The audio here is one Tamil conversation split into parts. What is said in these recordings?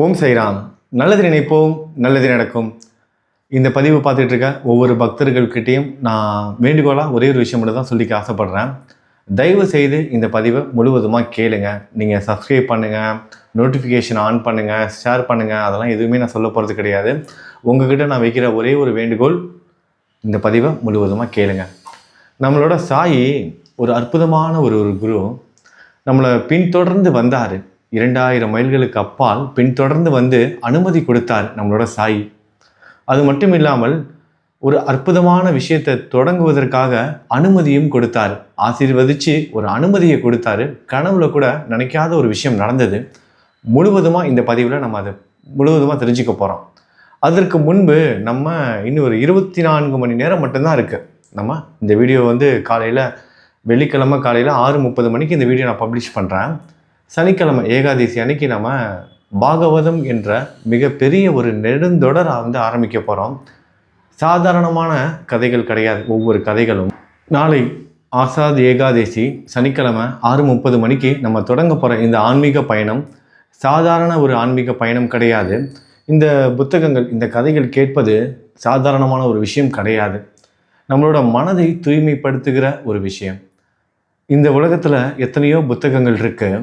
ஓம் சைராம். நல்லது நினைப்போம், நல்லது நடக்கும். இந்த பதிவு பார்த்துட்டு இருக்க ஒவ்வொரு பக்தர்கள்கிட்டையும் நான் வேண்டுகோளாக ஒரே ஒரு விஷயம் மட்டும் தான் சொல்லிக்க ஆசைப்பட்றேன். தயவு செய்து இந்த பதிவை முழுவதுமாக கேளுங்க. நீங்கள் சப்ஸ்கிரைப் பண்ணுங்கள், நோட்டிஃபிகேஷன் ஆன் பண்ணுங்கள், ஷேர் பண்ணுங்கள். அதெல்லாம் எதுவுமே நான் சொல்ல போகிறது கிடையாது. உங்ககிட்ட நான் வைக்கிற ஒரே ஒரு வேண்டுகோள், இந்த பதிவை முழுவதுமாக கேளுங்க. நம்மளோட சாயி ஒரு அற்புதமான ஒரு குரு. நம்மளை பின்தொடர்ந்து வந்தார். 2000 மைல்களுக்கு அப்பால் பின்தொடர்ந்து வந்து அனுமதி கொடுத்தார் நம்மளோட சாயி. அது மட்டும் இல்லாமல் ஒரு அற்புதமான விஷயத்தை தொடங்குவதற்காக அனுமதியும் கொடுத்தார். ஆசீர்வதித்து ஒரு அனுமதியை கொடுத்தாரு. கனவுல கூட நினைக்காத ஒரு விஷயம் நடந்தது. முழுவதுமாக இந்த பதிவில் நம்ம அதை முழுவதுமாக தெரிஞ்சுக்க போகிறோம். அதற்கு முன்பு நம்ம இன்னும் ஒரு 24 மணி நேரம் மட்டும்தான் இருக்குது. நம்ம இந்த வீடியோ காலையில் வெள்ளிக்கிழமை காலையில் 6:30 மணிக்கு இந்த வீடியோ நான் பப்ளிஷ் பண்ணுறேன். சனிக்கிழமை ஏகாதசி அன்னைக்கு நம்ம பாகவதம் என்ற மிகப்பெரிய ஒரு நெடுந்தொடர் ஆரம்பிக்க போகிறோம். சாதாரணமான கதைகள் கிடையாது. ஒவ்வொரு கதைகளும் நாளை ஆசாத் ஏகாதசி சனிக்கிழமை 6:30 மணிக்கு நம்ம தொடங்க போகிற இந்த ஆன்மீக பயணம் சாதாரண ஒரு ஆன்மீக பயணம் கிடையாது. இந்த புத்தகங்கள், இந்த கதைகள் கேட்பது சாதாரணமான ஒரு விஷயம் கிடையாது. நம்மளோட மனதை தூய்மைப்படுத்துகிற ஒரு விஷயம். இந்த உலகத்தில் எத்தனையோ புத்தகங்கள் இருக்குது.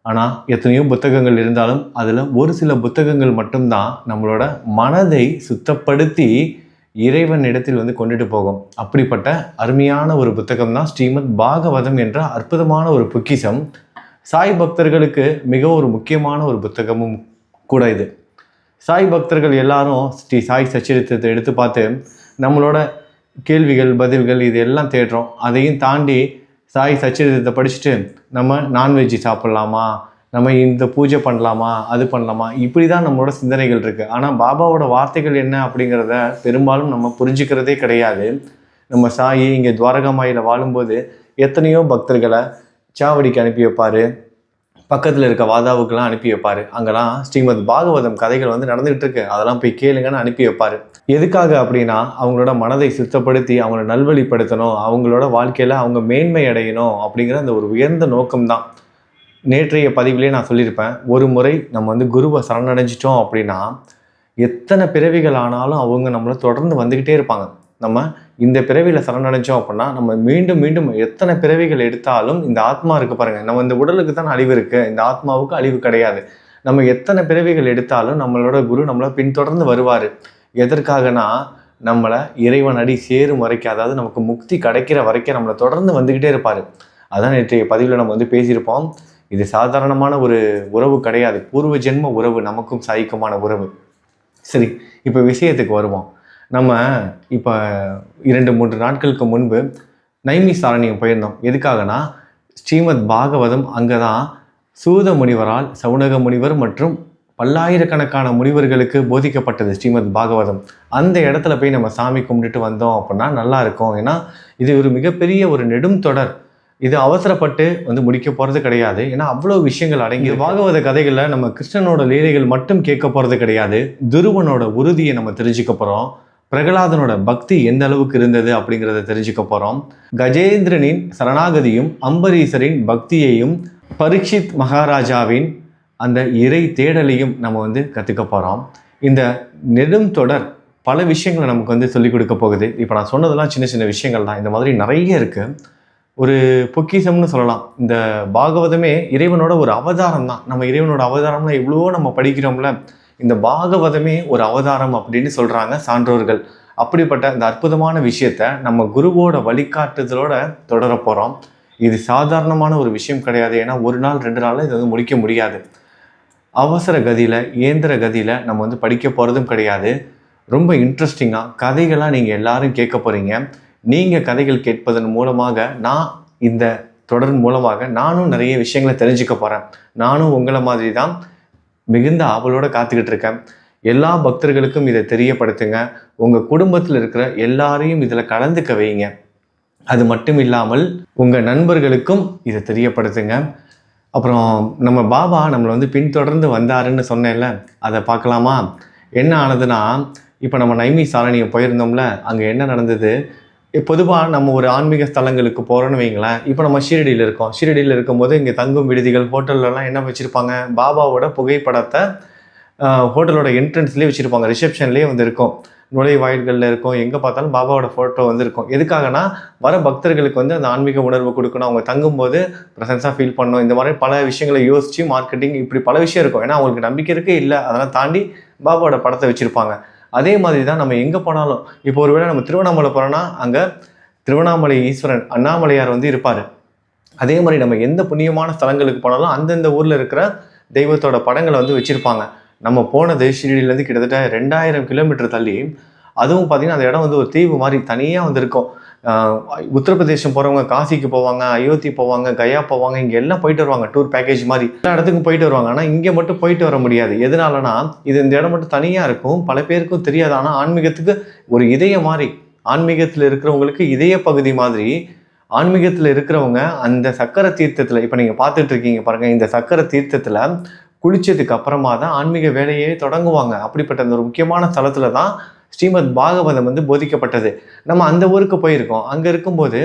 ஆனால் எத்தனையோ புத்தகங்கள் இருந்தாலும் அதில் ஒரு சில புத்தகங்கள் மட்டும்தான் நம்மளோட மனதை சுத்தப்படுத்தி இறைவன் இடத்தில் கொண்டுட்டு போகும். அப்படிப்பட்ட அருமையான ஒரு புத்தகம் தான் ஸ்ரீமத் பாகவதம் என்ற அற்புதமான ஒரு பொக்கிஷம். சாய் பக்தர்களுக்கு மிக ஒரு முக்கியமான ஒரு புத்தகமும் கூட இது. சாய் பக்தர்கள் எல்லாரும் ஸ்ரீ சாய் சச்சரித்திரத்தை எடுத்து பார்த்து நம்மளோட கேள்விகள் பதில்கள் இது எல்லாம் தேடுறோம். அதையும் தாண்டி சாய் சச்சரித்திரத்தை படிச்சுட்டு நம்ம நான்வெஜ் சாப்பிட்லாமா, நம்ம இந்த பூஜை பண்ணலாமா, அது பண்ணலாமா, இப்படி தான் நம்மளோட சிந்தனைகள் இருக்குது. ஆனால் பாபாவோட வார்த்தைகள் என்ன அப்படிங்கிறத பெரும்பாலும் நம்ம புரிஞ்சுக்கிறதே கிடையாது. நம்ம சாயி இங்கே துவாரகாமாயில் வாழும்போது எத்தனையோ பக்தர்களை சாவடிக்கு அனுப்பி வைப்பார், பக்கத்தில் இருக்க வாதாவுக்கெல்லாம் அனுப்பி வைப்பார். அங்கெல்லாம் ஸ்ரீமத் பாகவதம் கதைகள் நடந்துகிட்டு இருக்கு, அதெல்லாம் போய் கேளுங்கன்னு அனுப்பி வைப்பார். எதுக்காக அப்படின்னா அவங்களோட மனதை சுத்தப்படுத்தி அவங்கள நல்வழிப்படுத்தணும், அவங்களோட வாழ்க்கையில் அவங்க மேன்மை அடையணும் அப்படிங்கிற அந்த ஒரு உயர்ந்த நோக்கம்தான். நேற்றைய பதிவிலே நான் சொல்லியிருப்பேன், ஒரு முறை நம்ம குருவை சரணடைஞ்சிட்டோம் அப்படின்னா எத்தனை பிறவிகள் ஆனாலும் அவங்க நம்மளை தொடர்ந்து வந்துக்கிட்டே இருப்பாங்க. நம்ம இந்த பிறவியில் சரணடைஞ்சோம் அப்படின்னா நம்ம மீண்டும் மீண்டும் எத்தனை பிறவிகள் எடுத்தாலும் இந்த ஆத்மா இருக்குது பாருங்கள், நம்ம இந்த உடலுக்கு தான் அழிவு இருக்குது, இந்த ஆத்மாவுக்கு அழிவு கிடையாது. நம்ம எத்தனை பிறவிகள் எடுத்தாலும் நம்மளோட குரு நம்மளை பின்தொடர்ந்து வருவார். எதற்காகனா நம்மளை இறைவன் அடி சேரும் வரைக்கும், அதாவது நமக்கு முக்தி கிடைக்கிற வரைக்கும் நம்மளை தொடர்ந்து வந்துக்கிட்டே இருப்பார். அதான் நேற்றைய பதிவில் நம்ம பேசியிருப்போம். இது சாதாரணமான ஒரு உறவு கிடையாது, பூர்வ ஜென்ம உறவு, நமக்கும் சாய்க்குமான உறவு. சரி, இப்போ விஷயத்துக்கு வருவோம். நம்ம இப்போ 2-3 நாட்களுக்கு முன்பு நைமிசாரண்யம் போயிருந்தோம். எதுக்காகனா ஸ்ரீமத் பாகவதம் அங்கே தான் சூத முனிவரால் சவுனக முனிவர் மற்றும் பல்லாயிரக்கணக்கான முனிவர்களுக்கு போதிக்கப்பட்டது ஸ்ரீமத் பாகவதம். அந்த இடத்துல போய் நம்ம சாமி கும்பிட்டுட்டு வந்தோம் அப்படின்னா நல்லா இருக்கும். ஏன்னா இது ஒரு மிகப்பெரிய ஒரு நெடும் தொடர். இது அவசரப்பட்டு முடிக்க போகிறது கிடையாது. ஏன்னா அவ்வளோ விஷயங்கள் அடங்கி பாகவத கதைகளில் நம்ம கிருஷ்ணனோட லீலைகள் மட்டும் கேட்க போகிறது கிடையாது. துருவனோட உறுதியை நம்ம தெரிஞ்சுக்க போகிறோம். பிரகலாதனோட பக்தி எந்த அளவுக்கு இருந்தது அப்படிங்கிறத தெரிஞ்சுக்க போகிறோம். கஜேந்திரனின் சரணாகதியும் அம்பரீசரின் பக்தியையும் பரீட்சித் மகாராஜாவின் அந்த இறை தேடலையும் நம்ம கற்றுக்க போகிறோம். இந்த நெடும் தொடர் பல விஷயங்களை நமக்கு சொல்லிக் கொடுக்க போகுது. இப்போ நான் சொன்னதெல்லாம் சின்ன சின்ன விஷயங்கள் தான். இந்த மாதிரி நிறைய இருக்குது. ஒரு பொக்கிஷம்னு சொல்லலாம். இந்த பாகவதமே இறைவனோட ஒரு அவதாரம் தான். நம்ம இறைவனோட அவதாரம்னா எவ்வளவோ நம்ம படிக்கிறோம்ல, இந்த பாகவதமே ஒரு அவதாரம் அப்படின்னு சொல்கிறாங்க சான்றோர்கள். அப்படிப்பட்ட இந்த அற்புதமான விஷயத்த நம்ம குருவோட வழிகாட்டுதலோட தொடர போகிறோம். இது சாதாரணமான ஒரு விஷயம் கிடையாது. ஏன்னா ஒரு நாள் 2 நாளில் இது முடிக்க முடியாது. அவசர கதியில், இயந்திர கதியில் நம்ம படிக்க போகிறதும் கிடையாது. ரொம்ப இன்ட்ரெஸ்டிங்காக கதைகளாக நீங்கள் எல்லாரும் கேட்க போகிறீங்க. நீங்கள் கதைகள் கேட்பதன் மூலமாக நான் இந்த தொடர் மூலமாக நானும் நிறைய விஷயங்களை தெரிஞ்சுக்க போகிறேன். நானும் உங்களை மாதிரி தான் மிகுந்த ஆவலோடு காத்துக்கிட்டு இருக்கேன். எல்லா பக்தர்களுக்கும் இதை தெரியப்படுத்துங்க. உங்கள் குடும்பத்தில் இருக்கிற எல்லாரையும் இதில் கலந்துக்க வைங்க. அது மட்டும் இல்லாமல் உங்கள் நண்பர்களுக்கும் இதை தெரியப்படுத்துங்க. அப்புறம் நம்ம பாபா நம்மளை பின்தொடர்ந்து வந்தாருன்னு சொன்னேன்ல, அதை பார்க்கலாமா? என்ன ஆனதுன்னா, இப்போ நம்ம நைமிசாரண்யம் போயிருந்தோம்ல, அங்கே என்ன நடந்தது? பொதுவாக நம்ம ஒரு ஆன்மீக ஸ்தலங்களுக்கு போகிறோன்னு வைங்களேன். இப்போ நம்ம ஷீரடியில் இருக்கோம். ஷீரடியில் இருக்கும்போது இங்கே தங்கும் விடுதிகள், ஹோட்டல்லலாம் என்ன வச்சுருப்பாங்க? பாபாவோட புகைப்படத்தை ஹோட்டலோட என்ட்ரன்ஸ்லேயே வச்சுருப்பாங்க, ரிசப்ஷன்லேயே வந்து இருக்கும், நுழைவாயில்களில் இருக்கும், எங்கே பார்த்தாலும் பாபாவோட ஃபோட்டோ வந்து இருக்கும். எதுக்காகனா வர பக்தர்களுக்கு வந்து அந்த ஆன்மீக உணர்வு கொடுக்கணும், அவங்க தங்கும்போது ப்ரெசன்ஸாக ஃபீல் பண்ணணும். இந்த மாதிரி பல விஷயங்களை யோசித்து மார்க்கெட்டிங் இப்படி பல விஷயம் இருக்கும். ஏன்னா அவங்களுக்கு நம்பிக்கை இருக்கே இல்லை, அதெல்லாம் தாண்டி பாபாவோட படத்தை வச்சுருப்பாங்க. அதே மாதிரி தான் நம்ம எங்கே போனாலும், இப்போ ஒருவேளை நம்ம திருவண்ணாமலை போகிறோன்னா அங்கே திருவண்ணாமலை ஈஸ்வரன் அண்ணாமலையார் வந்து இருப்பார். அதே மாதிரி நம்ம எந்த புண்ணியமான ஸ்தலங்களுக்கு போனாலும் அந்தந்த ஊரில் இருக்கிற தெய்வத்தோட படங்களை வந்து வச்சுருப்பாங்க. நம்ம போனது ஷிரடியிலேருந்து கிட்டத்தட்ட 2000 கிலோமீட்டர் தள்ளி, அதுவும் பார்த்திங்கன்னா அந்த இடம் வந்து ஒரு தீவு மாதிரி தனியாக வந்து இருக்கும். உத்தரப்பிரதேசம் போகிறவங்க காசிக்கு போவாங்க, அயோத்தி போவாங்க, கயா போவாங்க, இங்கே எல்லாம் போயிட்டு வருவாங்க, டூர் பேக்கேஜ் மாதிரி எல்லா இடத்துக்கும் போயிட்டு வருவாங்க. ஆனால் இங்கே மட்டும் போயிட்டு வர முடியாது. எதனாலனா இந்த இடம் மட்டும் தனியாக இருக்கும், பல பேருக்கும் தெரியாது. ஆனால் ஆன்மீகத்துக்கு ஒரு இதய மாதிரி, ஆன்மீகத்தில் இருக்கிறவங்களுக்கு இதய பகுதி மாதிரி, ஆன்மீகத்தில் இருக்கிறவங்க அந்த சக்கர தீர்த்தத்தில், இப்போ நீங்கள் பார்த்துட்டு இருக்கீங்க பாருங்கள், இந்த சக்கர தீர்த்தத்தில் குளிச்சதுக்கு அப்புறமா தான் ஆன்மீக வேலையே தொடங்குவாங்க. அப்படிப்பட்ட அந்த ஒரு முக்கியமான ஸ்தலத்தில் தான் ஸ்ரீமத் பாகவதம் வந்து போதிக்கப்பட்டது. நம்ம அந்த ஊருக்கு போயிருக்கோம். அங்கே இருக்கும்போது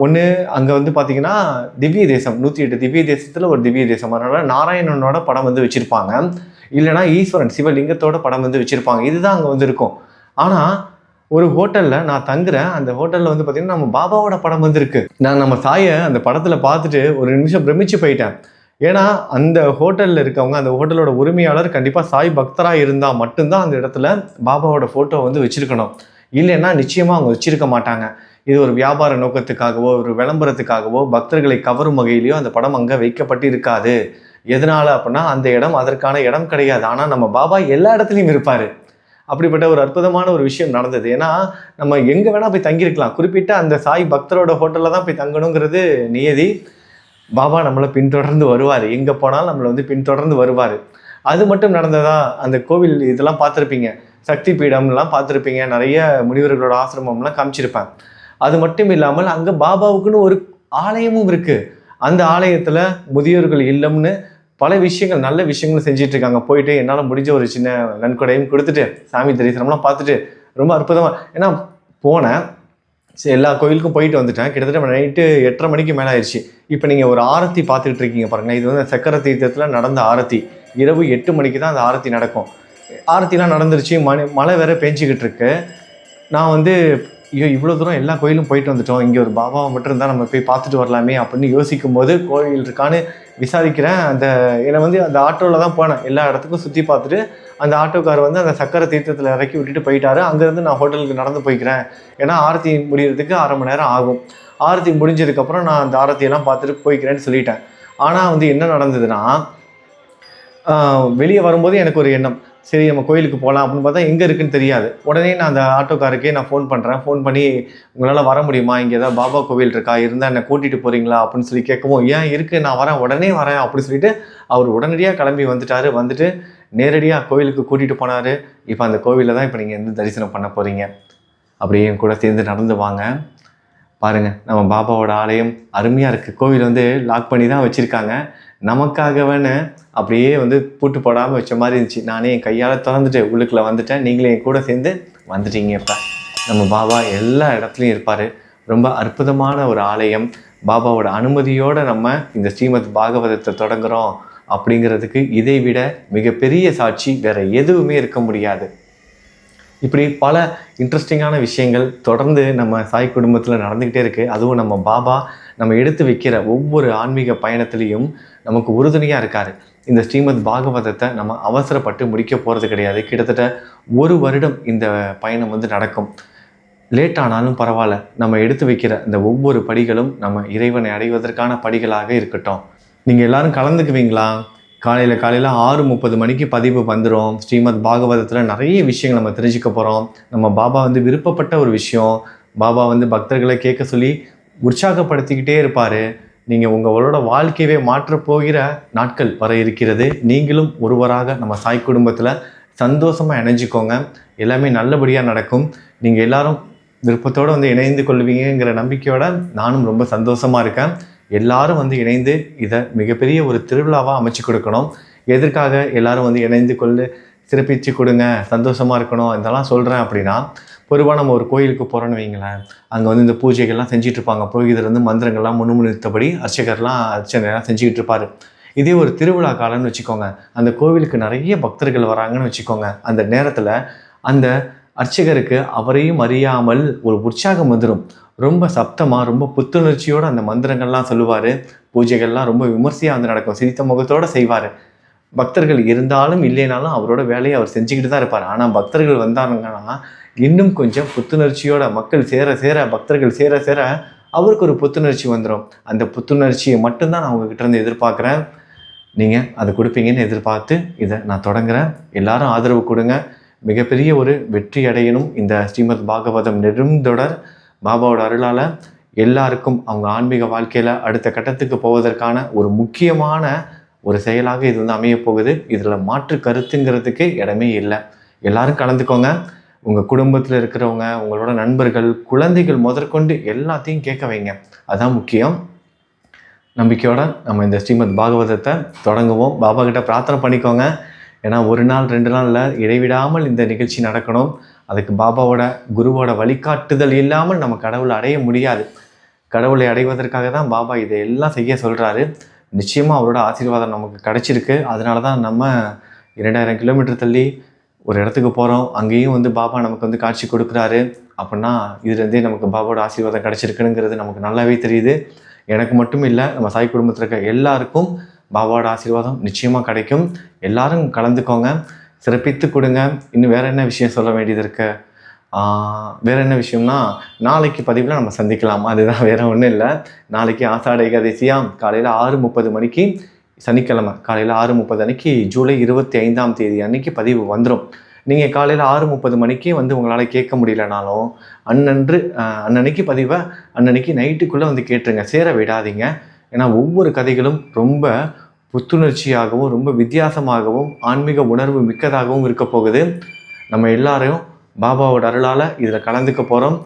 ஒன்று அங்கே வந்து பார்த்திங்கன்னா திவ்ய தேசம், 108 திவ்ய தேசத்தில் ஒரு திவ்ய தேசம், அதனால் நாராயணனோட படம் வந்து வச்சுருப்பாங்க, இல்லைனா ஈஸ்வரன் சிவலிங்கத்தோட படம் வந்து வச்சுருப்பாங்க. இதுதான் அங்கே வந்து இருக்கும். ஆனால் ஒரு ஹோட்டலில் நான் தங்குறேன், அந்த ஹோட்டலில் வந்து பார்த்திங்கன்னா நம்ம பாபாவோட படம் வந்து இருக்குது. நான் நம்ம சாயை அந்த படத்தில் பார்த்துட்டு ஒரு நிமிஷம் பிரமிச்சு போயிட்டேன். ஏன்னா அந்த ஹோட்டலில் இருக்கவங்க, அந்த ஹோட்டலோட உரிமையாளர் கண்டிப்பாக சாய் பக்தராக இருந்தால் மட்டும்தான் அந்த இடத்துல பாபாவோட ஃபோட்டோ வந்து வச்சுருக்கணும். இல்லைன்னா நிச்சயமாக அவங்க வச்சுருக்க மாட்டாங்க. இது ஒரு வியாபார நோக்கத்துக்காகவோ ஒரு விளம்பரத்துக்காகவோ பக்தர்களை கவரும் வகையிலையோ அந்த படம் அங்கே வைக்கப்பட்டு இருக்காது. எதனால் அப்படின்னா அந்த இடம் அதற்கான இடம் கிடையாது. ஆனால் நம்ம பாபா எல்லா இடத்துலையும் இருப்பார். அப்படிப்பட்ட ஒரு அற்புதமான ஒரு விஷயம் நடந்தது. ஏன்னா நம்ம எங்கே வேணால் போய் தங்கியிருக்கலாம், குறிப்பிட்ட அந்த சாய் பக்தரோட ஹோட்டலில் தான் போய் தங்கணுங்கிறது நியதி. பாபா நம்மளை பின்தொடர்ந்து வருவார், எங்கே போனாலும் நம்மளை வந்து பின்தொடர்ந்து வருவார். அது மட்டும் நடந்ததா? அந்த கோவில் இதெல்லாம் பார்த்துருப்பீங்க, சக்தி பீடம்லாம் பார்த்துருப்பீங்க, நிறைய முனிவர்களோட ஆசிரமம்லாம் காமிச்சிருப்பேன். அது மட்டும் இல்லாமல் அங்கே பாபாவுக்குன்னு ஒரு ஆலயமும் இருக்குது. அந்த ஆலயத்தில் முதியோர்கள் இல்லம்னு பல விஷயங்கள், நல்ல விஷயங்களும் செஞ்சிட்ருக்காங்க. போயிட்டு என்னால் முடிஞ்ச ஒரு சின்ன நன்கொடையும் கொடுத்துட்டு சாமி தரிசனம்லாம் பார்த்துட்டு ரொம்ப அற்புதமாக, ஏன்னா போனேன், சரி எல்லா கோயிலுக்கும் போயிட்டு வந்துட்டேன். கிட்டத்தட்ட நைட்டு 8:30 மணிக்கு மேலே ஆயிடுச்சு. இப்போ நீங்கள் ஒரு ஆரத்தி பார்த்துக்கிட்டு இருக்கீங்க பாருங்கள், இது வந்து சக்கர தீர்த்தத்தில் நடந்த ஆரத்தி. இரவு 8 மணிக்கு தான் அந்த ஆரத்தி நடக்கும். ஆரத்திலாம் நடந்துருச்சு, மழை வேற பெஞ்சிக்கிட்டு இருக்கு. நான் வந்து ஐயோ இவ்வளோ தூரம் எல்லா கோயிலும் போயிட்டு வந்துட்டோம், இங்கே ஒரு பாபாவை மட்டும் இருந்தால் நம்ம போய் பார்த்துட்டு வரலாமே அப்படின்னு யோசிக்கும் போது கோயில் இருக்கான்னு விசாரிக்கிறேன். என்னை வந்து அந்த ஆட்டோவில் தான் போனேன், எல்லா இடத்துக்கும் சுற்றி பார்த்துட்டு அந்த ஆட்டோக்கார் வந்து அந்த சக்கரை தீர்த்தத்தில் இறக்கி விட்டுட்டு போயிட்டாரு. அங்கேருந்து நான் ஹோட்டலுக்கு நடந்து போய்க்கிறேன், ஏன்னா ஆரத்தி முடிகிறதுக்கு 1/2 மணி நேரம் ஆகும். ஆரத்தி முடிஞ்சதுக்கப்புறம் நான் அந்த ஆரத்தியெல்லாம் பார்த்துட்டு போய்க்கிறேன்னு சொல்லிட்டேன். ஆனால் வந்து என்ன நடந்ததுன்னா, வெளியே வரும்போது எனக்கு ஒரு எண்ணம், சரி நம்ம கோயிலுக்கு போகலாம் அப்படின்னு பார்த்தா எங்கே இருக்குன்னு தெரியாது. உடனே நான் அந்த ஆட்டோக்காருக்கே நான் ஃபோன் பண்ணுறேன். ஃபோன் பண்ணி உங்களால் வர முடியுமா, இங்கே ஏதாவது பாபா கோவில் இருக்கா, இருந்தால் என்னை கூட்டிகிட்டு போகிறீங்களா அப்படின்னு சொல்லி கேட்கவும், ஏன் இருக்குது நான் வரேன், உடனே வரேன் அப்படின்னு சொல்லிட்டு அவர் உடனடியாக கிளம்பி வந்துட்டார். வந்துட்டு நேரடியாக கோவிலுக்கு கூட்டிகிட்டு போனார். இப்போ அந்த கோவிலில் தான் இப்போ நீங்கள் வந்து தரிசனம் பண்ண போகிறீங்க. அப்படியே என் கூட சேர்ந்து நடந்து வாங்க. பாருங்கள், நம்ம பாபாவோட ஆலயம் அருமையாக இருக்குது. கோவில் வந்து லாக் பண்ணி தான் வச்சுருக்காங்க, நமக்காகவேன்னு அப்படியே வந்து பூட்டு போடாமல் வச்ச மாதிரி இருந்துச்சு. நானே என் கையால் திறந்துட்டு உள்ளுக்குள்ளே வந்துட்டேன். நீங்களே என் கூட சேர்ந்து வந்துட்டீங்க. இப்போ நம்ம பாபா எல்லா இடத்துலையும் இருப்பார். ரொம்ப அற்புதமான ஒரு ஆலயம். பாபாவோட அனுமதியோடு நம்ம இந்த ஸ்ரீமத் பாகவதத்தை தொடங்குகிறோம் அப்படிங்கிறதுக்கு இதை விட மிகப்பெரிய சாட்சி வேறு எதுவுமே இருக்க முடியாது. இப்படி பல இன்ட்ரெஸ்டிங்கான விஷயங்கள் தொடர்ந்து நம்ம சாய் குடும்பத்தில் நடந்துக்கிட்டே இருக்குது. அதுவும் நம்ம பாபா நம்ம எடுத்து வைக்கிற ஒவ்வொரு ஆன்மீக பயணத்துலேயும் நமக்கு உறுதுணையாக இருக்கார். இந்த ஸ்ரீமத் பாகவதத்தை நம்ம அவசரப்பட்டு முடிக்க போகிறது கிடையாது. கிட்டத்தட்ட 1 வருடம் இந்த பயணம் வந்து நடக்கும். லேட் ஆனாலும் பரவாயில்ல, நம்ம எடுத்து வைக்கிற இந்த ஒவ்வொரு படிகளும் நம்ம இறைவனை அடைவதற்கான படிகளாக இருக்கட்டும். நீங்கள் எல்லோரும் கலந்துக்குவீங்களா? காலையில் 6:30 மணிக்கு பதிவு வந்துடும். ஸ்ரீமத் பாகவதத்தில் நிறைய விஷயங்கள் நம்ம தெரிஞ்சுக்க போகிறோம். நம்ம பாபா வந்து விருப்பப்பட்ட ஒரு விஷயம், பாபா வந்து பக்தர்களை கேட்க சொல்லி உற்சாகப்படுத்திக்கிட்டே இருப்பார். நீங்கள் உங்களோட வாழ்க்கையவே மாற்றப்போகிற நாட்கள் வர இருக்கிறது. நீங்களும் ஒருவராக நம்ம சாய் குடும்பத்தில் சந்தோஷமாக இணைஞ்சிக்கோங்க. எல்லாமே நல்லபடியாக நடக்கும். நீங்கள் எல்லாரும் விருப்பத்தோடு வந்து இணைந்து கொள்வீங்கிற நம்பிக்கையோடு நானும் ரொம்ப சந்தோஷமாக இருக்கேன். எல்லாரும் வந்து இணைந்து இதை மிகப்பெரிய ஒரு திருவிழாவாக அமைச்சு கொடுக்கணும். எதற்காக எல்லாரும் வந்து இணைந்து கொண்டு சிறப்பிச்சு கொடுங்க, சந்தோஷமாக இருக்கணும் இதெல்லாம் சொல்கிறேன் அப்படின்னா, பொதுவாக நம்ம ஒரு கோயிலுக்கு போகிறோன்னு வைங்களேன், அங்கே வந்து இந்த பூஜைகள்லாம் செஞ்சிட்ருப்பாங்க. புரோகிதர் வந்து மந்திரங்கள்லாம் முன்னிறுத்தபடி அர்ச்சகர்லாம் அர்ச்சனைலாம் செஞ்சுக்கிட்டு இருப்பார். இதே ஒரு திருவிழா காலம்னு வச்சுக்கோங்க, அந்த கோவிலுக்கு நிறைய பக்தர்கள் வராங்கன்னு வச்சுக்கோங்க, அந்த நேரத்தில் அந்த அர்ச்சகருக்கு அவரையும் அறியாமல் ஒரு உற்சாகம் வந்துடும். ரொம்ப சப்தமாக ரொம்ப புத்துணர்ச்சியோடு அந்த மந்திரங்கள்லாம் சொல்லுவார். பூஜைகள்லாம் ரொம்ப விமர்சையாக வந்து நடக்கும். சிரித்த முகத்தோடு செய்வார். பக்தர்கள் இருந்தாலும் இல்லைனாலும் அவரோட வேலையை அவர் செஞ்சுக்கிட்டு தான் இருப்பார். ஆனால் பக்தர்கள் வந்தாங்கன்னா இன்னும் கொஞ்சம் புத்துணர்ச்சியோட மக்கள் சேர சேர பக்தர்கள் சேர சேர அவருக்கு ஒரு புத்துணர்ச்சி வந்துடும். அந்த புத்துணர்ச்சியை மட்டும்தான் நான் உங்ககிட்ட இருந்து எதிர்பார்க்குறேன். நீங்கள் அதை கொடுப்பீங்கன்னு எதிர்பார்த்து இதை நான் தொடங்குறேன். எல்லாரும் ஆதரவு கொடுங்க. மிகப்பெரிய ஒரு வெற்றி அடையணும் இந்த ஸ்ரீமத் பாகவதம் நெடுந்தொடர். பாபாவோட அருளால் எல்லாருக்கும் அவங்க ஆன்மீக வாழ்க்கையில் அடுத்த கட்டத்துக்கு போவதற்கான ஒரு முக்கியமான ஒரு செயலாக இது வந்து அமைய போகுது. இதில் மாற்று கருத்துங்கிறதுக்கு இடமே இல்லை. எல்லாரும் கலந்துக்கோங்க. உங்கள் குடும்பத்தில் இருக்கிறவங்க, உங்களோட நண்பர்கள், குழந்தைகள் முதற்கொண்டு எல்லாத்தையும் கேட்க வைங்க. அதுதான் முக்கியம். நம்பிக்கையோட நம்ம இந்த ஸ்ரீமத் பாகவதத்தை தொடங்குவோம். பாபா கிட்ட பிரார்த்தனை பண்ணிக்கோங்க. ஏன்னா 1 நாள் 2 நாளில் இடைவிடாமல் இந்த நிகழ்ச்சி நடக்கணும். அதுக்கு பாபாவோட குருவோட வழிகாட்டுதல் இல்லாமல் நம்ம கடவுளை அடைய முடியாது. கடவுளை அடைவதற்காக தான் பாபா இதையெல்லாம் செய்ய சொல்கிறாரு. நிச்சயமாக அவரோட ஆசீர்வாதம் நமக்கு கிடச்சிருக்கு. அதனால தான் நம்ம 2000 கிலோமீட்டர் தள்ளி ஒரு இடத்துக்கு போகிறோம். அங்கேயும் வந்து பாபா நமக்கு வந்து காட்சி கொடுக்குறாரு. அப்படின்னா இதுலேருந்தே நமக்கு பாபாவோட ஆசீர்வாதம் கிடச்சிருக்குங்கிறது நமக்கு நல்லாவே தெரியுது. எனக்கு மட்டும் இல்லை, நம்ம சாய் குடும்பத்தில் இருக்க எல்லாருக்கும் பாபாவோட ஆசீர்வாதம் நிச்சயமாக கிடைக்கும். எல்லாரும் கலந்துக்கோங்க, சிறப்பித்து கொடுங்க. இன்னும் வேறு என்ன விஷயம் சொல்ல வேண்டியது இருக்கு? வேறு என்ன விஷயம்னா, நாளைக்கு பதிவில் நம்ம சந்திக்கலாம். அதுதான், வேறு ஒன்றும் இல்லை. நாளைக்கு ஆஷாட ஏகாதசியாக காலையில் 6:30 மணிக்கு, சனிக்கிழமை காலையில் 6:30 அன்னைக்கு, ஜூலை 25ஆம் தேதி அன்னைக்கு பதிவு வந்துடும். நீங்கள் காலையில் 6:30 மணிக்கு வந்து உங்களால் கேட்க முடியலனாலும் அன்னன்னைக்கு பதிவை அன்னன்னைக்கு நைட்டுக்குள்ளே வந்து கேட்டுருங்க. சேர விடாதீங்க. ஏன்னா ஒவ்வொரு கதைகளும் ரொம்ப புத்துணர்ச்சியாகவும் ரொம்ப வித்தியாசமாகவும் ஆன்மீக உணர்வு மிக்கதாகவும் இருக்க போகுது. நம்ம எல்லாரையும் பாபாவோட அருளால் இதில் கலந்துக்க போகிறோம்.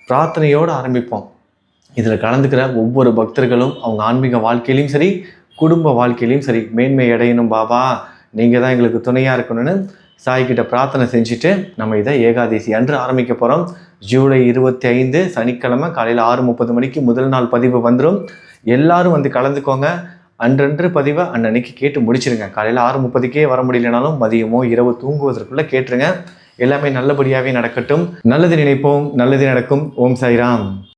பிரார்த்தனையோடு ஆரம்பிப்போம். இதில் கலந்துக்கிற ஒவ்வொரு பக்தர்களும் அவங்க ஆன்மீக வாழ்க்கையிலையும் சரி, குடும்ப வாழ்க்கையிலையும் சரி மேன்மை அடையணும். பாபா நீங்கள் தான் எங்களுக்கு துணையாக இருக்கணும்னு சாய்கிட்ட பிரார்த்தனை செஞ்சுட்டு நம்ம இதை ஏகாதசி அன்று ஆரம்பிக்க போகிறோம். ஜூலை 25 சனிக்கிழமை காலையில் 6:30 மணிக்கு முதல் நாள் பதிவு வந்துடும். எல்லாரும் வந்து கலந்துக்கோங்க. அன்றன்று பதிவை அன்னன்னைக்கு கேட்டு முடிச்சிருங்க. காலையில் 6:30க்கே வர முடியலனாலும் மதியமோ இரவு தூங்குவதற்குள்ளே கேட்டுருங்க. எல்லாமே நல்லபடியாகவே நடக்கட்டும். நல்லது நினைப்போம், நல்லது நடக்கும். ஓம் சாய்ராம்.